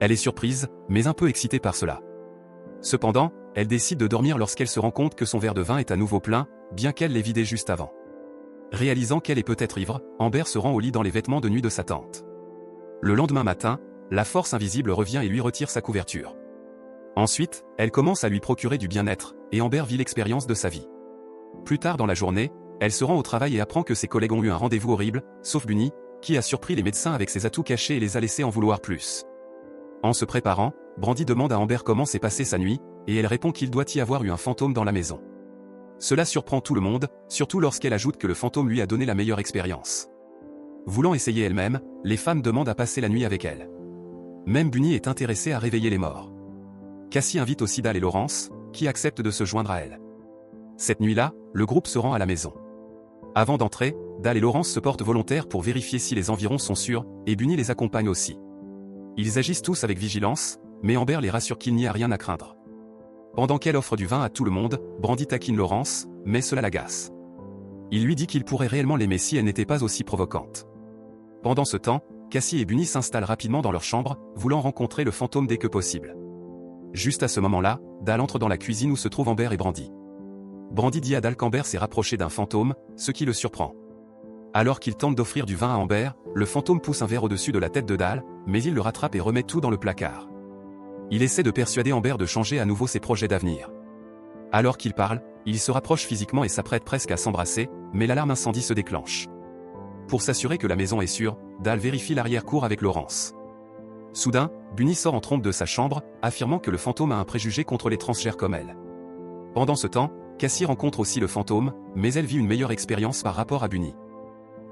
Elle est surprise, mais un peu excitée par cela. Cependant, elle décide de dormir lorsqu'elle se rend compte que son verre de vin est à nouveau plein, bien qu'elle l'ait vidé juste avant. Réalisant qu'elle est peut-être ivre, Amber se rend au lit dans les vêtements de nuit de sa tante. Le lendemain matin, la force invisible revient et lui retire sa couverture. Ensuite, elle commence à lui procurer du bien-être, et Amber vit l'expérience de sa vie. Plus tard dans la journée, elle se rend au travail et apprend que ses collègues ont eu un rendez-vous horrible, sauf Bunny, qui a surpris les médecins avec ses atouts cachés et les a laissés en vouloir plus. En se préparant, Brandy demande à Amber comment s'est passée sa nuit, et elle répond qu'il doit y avoir eu un fantôme dans la maison. Cela surprend tout le monde, surtout lorsqu'elle ajoute que le fantôme lui a donné la meilleure expérience. Voulant essayer elle-même, les femmes demandent à passer la nuit avec elle. Même Bunny est intéressée à réveiller les morts. Cassie invite aussi Dal et Laurence, qui acceptent de se joindre à elle. Cette nuit-là, le groupe se rend à la maison. Avant d'entrer, Dal et Laurence se portent volontaires pour vérifier si les environs sont sûrs, et Bunny les accompagne aussi. Ils agissent tous avec vigilance, mais Amber les rassure qu'il n'y a rien à craindre. Pendant qu'elle offre du vin à tout le monde, Brandy taquine Laurence, mais cela l'agace. Il lui dit qu'il pourrait réellement l'aimer si elle n'était pas aussi provocante. Pendant ce temps, Cassie et Bunny s'installent rapidement dans leur chambre, voulant rencontrer le fantôme dès que possible. Juste à ce moment-là, Dal entre dans la cuisine où se trouvent Amber et Brandy. Brandy dit à Dal qu'Amber s'est rapprochée d'un fantôme, ce qui le surprend. Alors qu'il tente d'offrir du vin à Amber, le fantôme pousse un verre au-dessus de la tête de Dal, mais il le rattrape et remet tout dans le placard. Il essaie de persuader Amber de changer à nouveau ses projets d'avenir. Alors qu'il parle, il se rapproche physiquement et s'apprête presque à s'embrasser, mais l'alarme incendie se déclenche. Pour s'assurer que la maison est sûre, Dal vérifie l'arrière-cour avec Laurence. Soudain, Bunny sort en trompe de sa chambre, affirmant que le fantôme a un préjugé contre les transgères comme elle. Pendant ce temps, Cassie rencontre aussi le fantôme, mais elle vit une meilleure expérience par rapport à Bunny.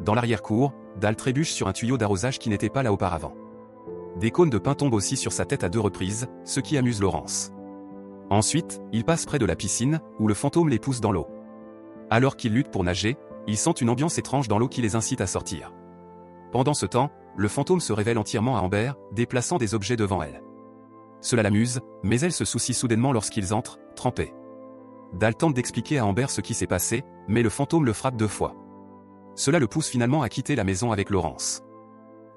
Dans l'arrière-cour, Dal trébuche sur un tuyau d'arrosage qui n'était pas là auparavant. Des cônes de pain tombent aussi sur sa tête à 2 reprises, ce qui amuse Laurence. Ensuite, il passe près de la piscine, où le fantôme les pousse dans l'eau. Alors qu'ils luttent pour nager, ils sentent une ambiance étrange dans l'eau qui les incite à sortir. Pendant ce temps, le fantôme se révèle entièrement à Amber, déplaçant des objets devant elle. Cela l'amuse, mais elle se soucie soudainement lorsqu'ils entrent, trempés. Dal tente d'expliquer à Amber ce qui s'est passé, mais le fantôme le frappe 2 fois. Cela le pousse finalement à quitter la maison avec Laurence.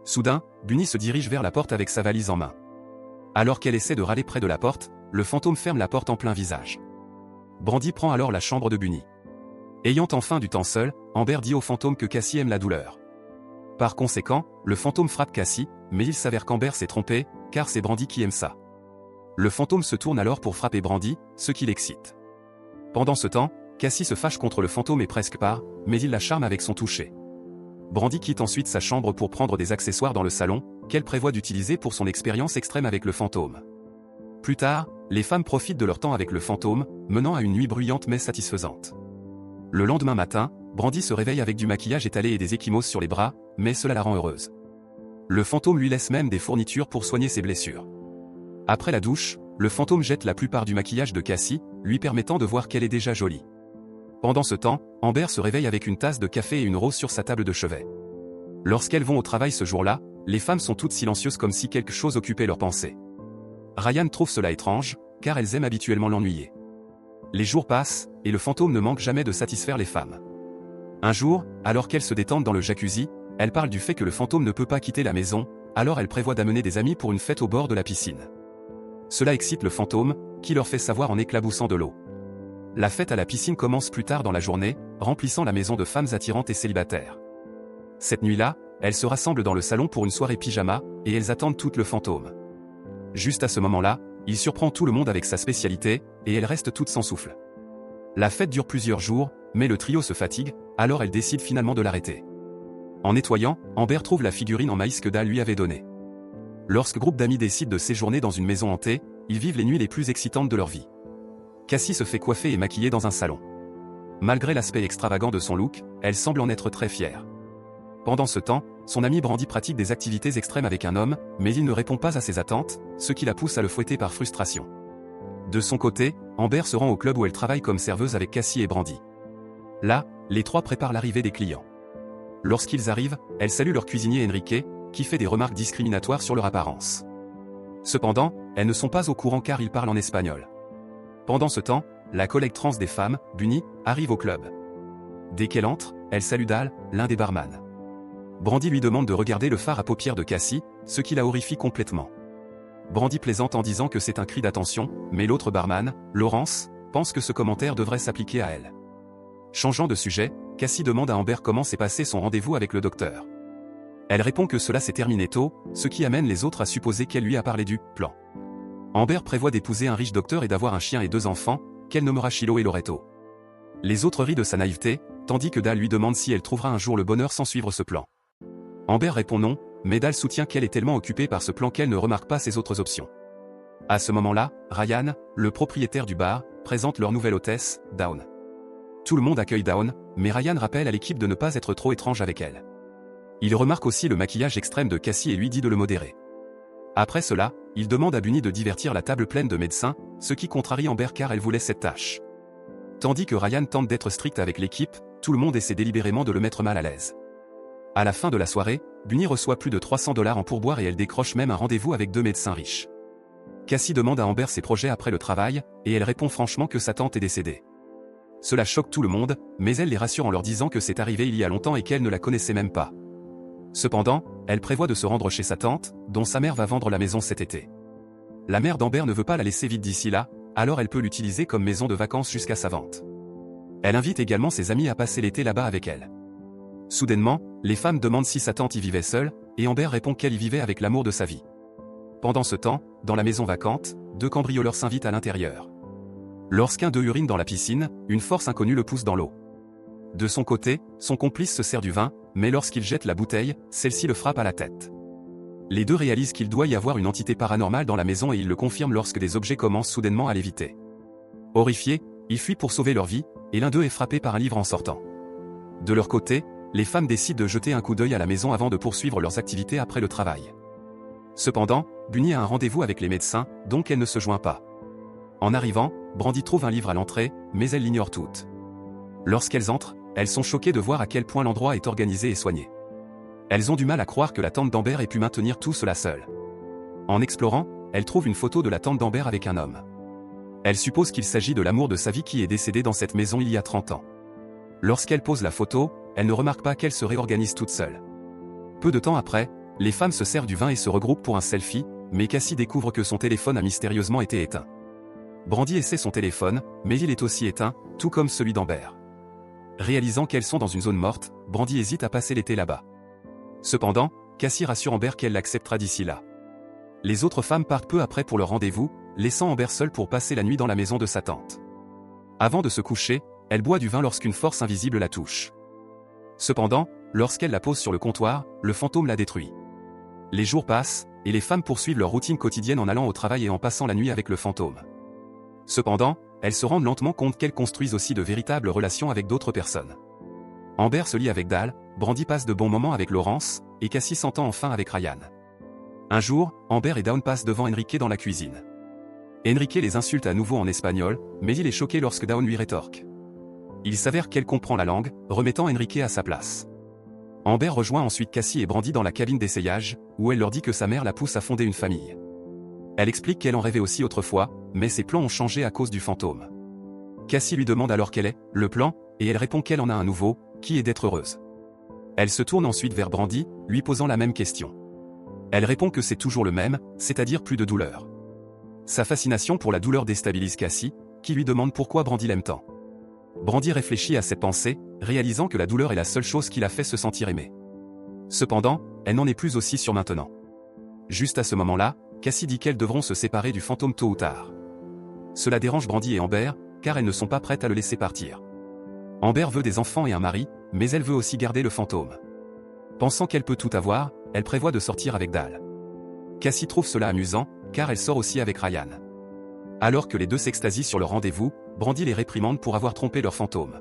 Soudain, Bunny se dirige vers la porte avec sa valise en main. Alors qu'elle essaie de râler près de la porte, le fantôme ferme la porte en plein visage. Brandy prend alors la chambre de Bunny. Ayant enfin du temps seul, Amber dit au fantôme que Cassie aime la douleur. Par conséquent, le fantôme frappe Cassie, mais il s'avère qu'Amber s'est trompée, car c'est Brandy qui aime ça. Le fantôme se tourne alors pour frapper Brandy, ce qui l'excite. Pendant ce temps, Cassie se fâche contre le fantôme et presque part, mais il la charme avec son toucher. Brandy quitte ensuite sa chambre pour prendre des accessoires dans le salon, qu'elle prévoit d'utiliser pour son expérience extrême avec le fantôme. Plus tard, les femmes profitent de leur temps avec le fantôme, menant à une nuit bruyante mais satisfaisante. Le lendemain matin, Brandy se réveille avec du maquillage étalé et des ecchymoses sur les bras, mais cela la rend heureuse. Le fantôme lui laisse même des fournitures pour soigner ses blessures. Après la douche, le fantôme jette la plupart du maquillage de Cassie, lui permettant de voir qu'elle est déjà jolie. Pendant ce temps, Amber se réveille avec une tasse de café et une rose sur sa table de chevet. Lorsqu'elles vont au travail ce jour-là, les femmes sont toutes silencieuses comme si quelque chose occupait leurs pensées. Ryan trouve cela étrange, car elles aiment habituellement l'ennuyer. Les jours passent, et le fantôme ne manque jamais de satisfaire les femmes. Un jour, alors qu'elles se détendent dans le jacuzzi, elle parle du fait que le fantôme ne peut pas quitter la maison, alors elle prévoit d'amener des amis pour une fête au bord de la piscine. Cela excite le fantôme, qui leur fait savoir en éclaboussant de l'eau. La fête à la piscine commence plus tard dans la journée, remplissant la maison de femmes attirantes et célibataires. Cette nuit-là, elles se rassemblent dans le salon pour une soirée pyjama, et elles attendent toutes le fantôme. Juste à ce moment-là, il surprend tout le monde avec sa spécialité, et elles restent toutes sans souffle. La fête dure plusieurs jours, mais le trio se fatigue, alors elle décide finalement de l'arrêter. En nettoyant, Amber trouve la figurine en maïs que Dal lui avait donnée. Lorsque groupe d'amis décide de séjourner dans une maison hantée, ils vivent les nuits les plus excitantes de leur vie. Cassie se fait coiffer et maquiller dans un salon. Malgré l'aspect extravagant de son look, elle semble en être très fière. Pendant ce temps, son ami Brandy pratique des activités extrêmes avec un homme, mais il ne répond pas à ses attentes, ce qui la pousse à le fouetter par frustration. De son côté, Amber se rend au club où elle travaille comme serveuse avec Cassie et Brandy. Là, les trois préparent l'arrivée des clients. Lorsqu'ils arrivent, elle salue leur cuisinier Enrique, qui fait des remarques discriminatoires sur leur apparence. Cependant, elles ne sont pas au courant car il parle en espagnol. Pendant ce temps, la collègue trans des femmes, Bunny, arrive au club. Dès qu'elle entre, elle salue Dal, l'un des barman. Brandy lui demande de regarder le fard à paupières de Cassie, ce qui la horrifie complètement. Brandy plaisante en disant que c'est un cri d'attention, mais l'autre barman, Laurence, pense que ce commentaire devrait s'appliquer à elle. Changeant de sujet, Cassie demande à Amber comment s'est passé son rendez-vous avec le docteur. Elle répond que cela s'est terminé tôt, ce qui amène les autres à supposer qu'elle lui a parlé du plan. Amber prévoit d'épouser un riche docteur et d'avoir un chien et 2 enfants, qu'elle nommera Shiloh et Loretto. Les autres rient de sa naïveté, tandis que Dal lui demande si elle trouvera un jour le bonheur sans suivre ce plan. Amber répond non, mais Dal soutient qu'elle est tellement occupée par ce plan qu'elle ne remarque pas ses autres options. À ce moment-là, Ryan, le propriétaire du bar, présente leur nouvelle hôtesse, Dawn. Tout le monde accueille Dawn, mais Ryan rappelle à l'équipe de ne pas être trop étrange avec elle. Il remarque aussi le maquillage extrême de Cassie et lui dit de le modérer. Après cela, il demande à Bunny de divertir la table pleine de médecins, ce qui contrarie Amber car elle voulait cette tâche. Tandis que Ryan tente d'être strict avec l'équipe, tout le monde essaie délibérément de le mettre mal à l'aise. À la fin de la soirée, Bunny reçoit plus de $300 en pourboire et elle décroche même un rendez-vous avec 2 médecins riches. Cassie demande à Amber ses projets après le travail, et elle répond franchement que sa tante est décédée. Cela choque tout le monde, mais elle les rassure en leur disant que c'est arrivé il y a longtemps et qu'elle ne la connaissait même pas. Cependant, elle prévoit de se rendre chez sa tante, dont sa mère va vendre la maison cet été. La mère d'Amber ne veut pas la laisser vide d'ici là, alors elle peut l'utiliser comme maison de vacances jusqu'à sa vente. Elle invite également ses amis à passer l'été là-bas avec elle. Soudainement, les femmes demandent si sa tante y vivait seule, et Amber répond qu'elle y vivait avec l'amour de sa vie. Pendant ce temps, dans la maison vacante, 2 cambrioleurs s'invitent à l'intérieur. Lorsqu'un d'eux urine dans la piscine, une force inconnue le pousse dans l'eau. De son côté, son complice se sert du vin, mais lorsqu'il jette la bouteille, celle-ci le frappe à la tête. Les deux réalisent qu'il doit y avoir une entité paranormale dans la maison et ils le confirment lorsque des objets commencent soudainement à léviter. Horrifiés, ils fuient pour sauver leur vie, et l'un d'eux est frappé par un livre en sortant. De leur côté, les femmes décident de jeter un coup d'œil à la maison avant de poursuivre leurs activités après le travail. Cependant, Bunny a un rendez-vous avec les médecins, donc elle ne se joint pas. En arrivant, Brandy trouve un livre à l'entrée, mais elle l'ignore toute. Lorsqu'elles entrent, elles sont choquées de voir à quel point l'endroit est organisé et soigné. Elles ont du mal à croire que la tante d'Amber ait pu maintenir tout cela seule. En explorant, elles trouvent une photo de la tante d'Amber avec un homme. Elles supposent qu'il s'agit de l'amour de sa vie qui est décédé dans cette maison il y a 30 ans. Lorsqu'elle pose la photo, elle ne remarque pas qu'elle se réorganise toute seule. Peu de temps après, les femmes se servent du vin et se regroupent pour un selfie, mais Cassie découvre que son téléphone a mystérieusement été éteint. Brandy essaie son téléphone, mais il est aussi éteint, tout comme celui d'Amber. Réalisant qu'elles sont dans une zone morte, Brandy hésite à passer l'été là-bas. Cependant, Cassie rassure Amber qu'elle l'acceptera d'ici là. Les autres femmes partent peu après pour leur rendez-vous, laissant Amber seule pour passer la nuit dans la maison de sa tante. Avant de se coucher, elle boit du vin lorsqu'une force invisible la touche. Cependant, lorsqu'elle la pose sur le comptoir, le fantôme la détruit. Les jours passent, et les femmes poursuivent leur routine quotidienne en allant au travail et en passant la nuit avec le fantôme. Cependant, elles se rendent lentement compte qu'elles construisent aussi de véritables relations avec d'autres personnes. Amber se lie avec Dal, Brandy passe de bons moments avec Laurence, et Cassie s'entend enfin avec Ryan. Un jour, Amber et Dawn passent devant Enrique dans la cuisine. Enrique les insulte à nouveau en espagnol, mais il est choqué lorsque Dawn lui rétorque. Il s'avère qu'elle comprend la langue, remettant Enrique à sa place. Amber rejoint ensuite Cassie et Brandy dans la cabine d'essayage, où elle leur dit que sa mère la pousse à fonder une famille. Elle explique qu'elle en rêvait aussi autrefois, mais ses plans ont changé à cause du fantôme. Cassie lui demande alors quel est le plan, et elle répond qu'elle en a un nouveau, qui est d'être heureuse. Elle se tourne ensuite vers Brandy, lui posant la même question. Elle répond que c'est toujours le même, c'est-à-dire plus de douleur. Sa fascination pour la douleur déstabilise Cassie, qui lui demande pourquoi Brandy l'aime tant. Brandy réfléchit à cette pensée, réalisant que la douleur est la seule chose qui la fait se sentir aimée. Cependant, elle n'en est plus aussi sûre maintenant. Juste à ce moment-là, Cassie dit qu'elles devront se séparer du fantôme tôt ou tard. Cela dérange Brandy et Amber, car elles ne sont pas prêtes à le laisser partir. Amber veut des enfants et un mari, mais elle veut aussi garder le fantôme. Pensant qu'elle peut tout avoir, elle prévoit de sortir avec Dal. Cassie trouve cela amusant, car elle sort aussi avec Ryan. Alors que les deux s'extasient sur leur rendez-vous, Brandy les réprimande pour avoir trompé leur fantôme.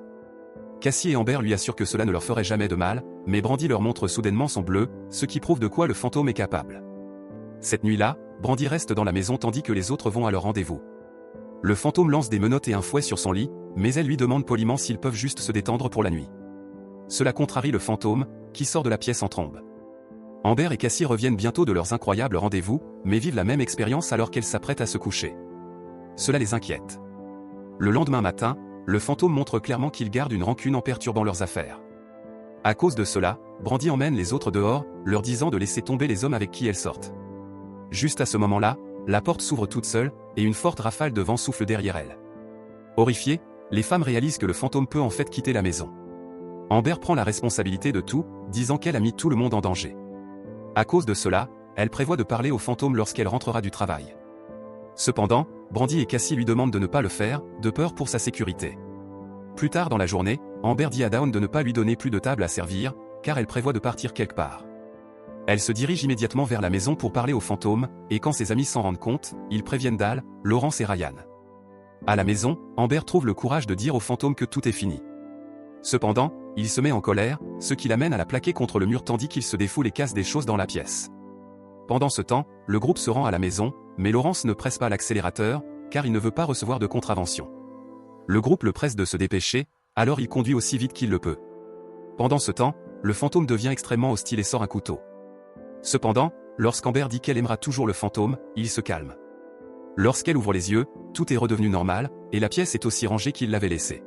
Cassie et Amber lui assurent que cela ne leur ferait jamais de mal, mais Brandy leur montre soudainement son bleu, ce qui prouve de quoi le fantôme est capable. Cette nuit-là, Brandy reste dans la maison tandis que les autres vont à leur rendez-vous. Le fantôme lance des menottes et un fouet sur son lit, mais elle lui demande poliment s'ils peuvent juste se détendre pour la nuit. Cela contrarie le fantôme, qui sort de la pièce en trombe. Amber et Cassie reviennent bientôt de leurs incroyables rendez-vous, mais vivent la même expérience alors qu'elles s'apprêtent à se coucher. Cela les inquiète. Le lendemain matin, le fantôme montre clairement qu'il garde une rancune en perturbant leurs affaires. À cause de cela, Brandy emmène les autres dehors, leur disant de laisser tomber les hommes avec qui elles sortent. Juste à ce moment-là, la porte s'ouvre toute seule, et une forte rafale de vent souffle derrière elle. Horrifiées, les femmes réalisent que le fantôme peut en fait quitter la maison. Amber prend la responsabilité de tout, disant qu'elle a mis tout le monde en danger. À cause de cela, elle prévoit de parler au fantôme lorsqu'elle rentrera du travail. Cependant, Brandy et Cassie lui demandent de ne pas le faire, de peur pour sa sécurité. Plus tard dans la journée, Amber dit à Dawn de ne pas lui donner plus de table à servir, car elle prévoit de partir quelque part. Elle se dirige immédiatement vers la maison pour parler au fantôme, et quand ses amis s'en rendent compte, ils préviennent Dal, Laurence et Ryan. À la maison, Amber trouve le courage de dire au fantôme que tout est fini. Cependant, il se met en colère, ce qui l'amène à la plaquer contre le mur tandis qu'il se défoule et casse des choses dans la pièce. Pendant ce temps, le groupe se rend à la maison, mais Laurence ne presse pas l'accélérateur, car il ne veut pas recevoir de contravention. Le groupe le presse de se dépêcher, alors il conduit aussi vite qu'il le peut. Pendant ce temps, le fantôme devient extrêmement hostile et sort un couteau. Cependant, lorsqu'Amber dit qu'elle aimera toujours le fantôme, il se calme. Lorsqu'elle ouvre les yeux, tout est redevenu normal, et la pièce est aussi rangée qu'il l'avait laissée.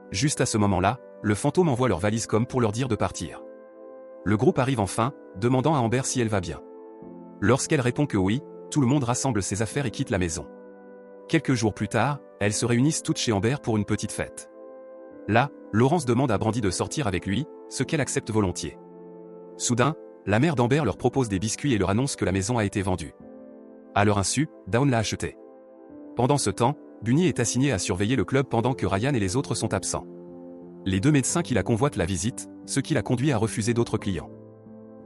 Juste à ce moment-là, le fantôme envoie leurs valises comme pour leur dire de partir. Le groupe arrive enfin, demandant à Amber si elle va bien. Lorsqu'elle répond que oui, tout le monde rassemble ses affaires et quitte la maison. Quelques jours plus tard, elles se réunissent toutes chez Amber pour une petite fête. Là, Laurence demande à Brandy de sortir avec lui, ce qu'elle accepte volontiers. Soudain, la mère d'Amber leur propose des biscuits et leur annonce que la maison a été vendue. À leur insu, Dawn l'a achetée. Pendant ce temps, Bunny est assigné à surveiller le club pendant que Ryan et les autres sont absents. Les deux médecins qui la convoitent la visitent, ce qui la conduit à refuser d'autres clients.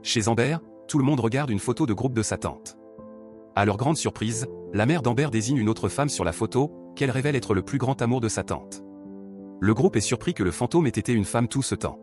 Chez Amber, tout le monde regarde une photo de groupe de sa tante. À leur grande surprise, la mère d'Amber désigne une autre femme sur la photo, qu'elle révèle être le plus grand amour de sa tante. Le groupe est surpris que le fantôme ait été une femme tout ce temps.